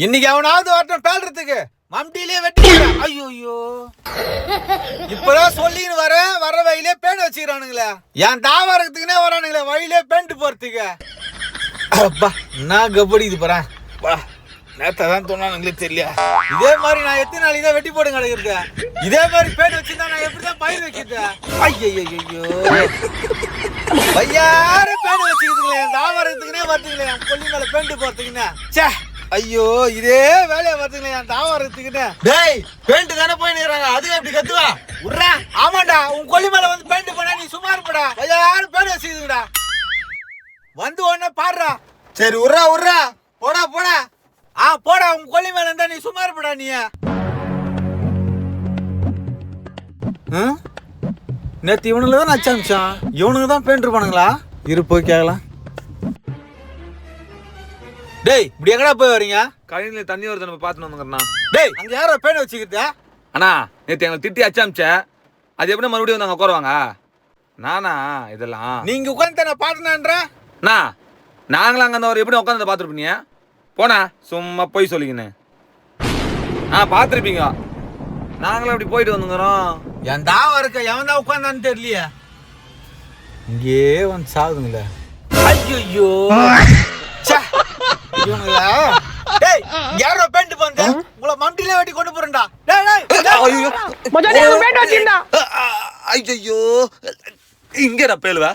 இன்னைக்கு அவனாவது வரட்டும் பேல்றதுக்கு மம்டிலே வெட்டி. ஐயோ இப்பதான் சொல்லின்னு வர வழியிலே பேண்ட் வச்சுக்கிறானுங்களே. என் தாவரத்துக்குனே வரானுங்களே வழியிலே பேண்ட் போறதுக்கு. அப்பா நான் கபடி இது போறேன். நேத்தான் தோணானுங்களே தெரியல. இதே மாதிரி நான் எத்தனை நாள் இதை வெட்டி போட்டு கிடக்குறது. இதே மாதிரி பேண்ட் வச்சிருந்தா நான் எப்படிதான் பயிர் வைக்கிறது. ஐயோ பையாரு பேண்ட் வச்சுக்கிதுங்களே. என் தாவரத்துக்குனே வரதுங்களே என் கொல்லி மேல பேண்ட் போறதுக்குன்னு. சே ஐயோ இதே வேலையா வரதுங்களே என் தாவரத்துக்குன்னு. டேய் பேண்ட் தானே போய் நிக்கிறாங்க அதுக்கு எப்படி கத்துவா உட்றா. ஆமாண்டா உன் கொல்லி மேல வந்து பேண்ட் போனா நீ சும்மா இருப்படா. பையாரு பேண்ட் வச்சுக்கிதுங்கடா வந்து ஒண்ணு பாடுறா. சரி உர்றா போடா போடா உன் கொல்லி மேல இருந்தா நீ சும்மா இருப்படா. நீ நேத்து இவனுல தான் அச்சாமிச்சான். இவனுங்க தான் பேண்ட் இருப்பானுங்களா? இரு போய் கேக்கலாம். டேய் இப்படி எங்கடா போய் வரீங்க? கழினில தண்ணி வருது நம்ம பாத்துட்டு வந்துங்கண்ணா. டேய் அங்க யாரோ பேண்ட் வச்சுக்கிட்ட? அண்ணா நேத்து எங்களை திட்டி அச்சாமிச்ச அது எப்படி மறுபடியும் வந்து அங்க உட்காருவாங்க? நானா இதெல்லாம் நீங்க உட்காந்து நான் பாட்டுனான்ற அண்ணா நாங்களும் அங்க அந்த எப்படி உட்காந்து பாத்துருப்பீங்க? போனா சும்மா போய் சொல்லிக்கின்னு பாத்துருப்பீங்க. நாங்களும் அப்படி போயிட்டு வந்துங்கிறோம். என் தாவ இருக்க எவன் தான் உட்காந்தான்னு தெரியலையே. இங்கே வந்து சாகுதுங்களே. ஐயோ டேய் யாரோ பேண்ட் போங்க உங்களை மம்டிலே வெட்டி கொண்டு போறேன்டா. ஐயோ இங்கடா பேலுவா.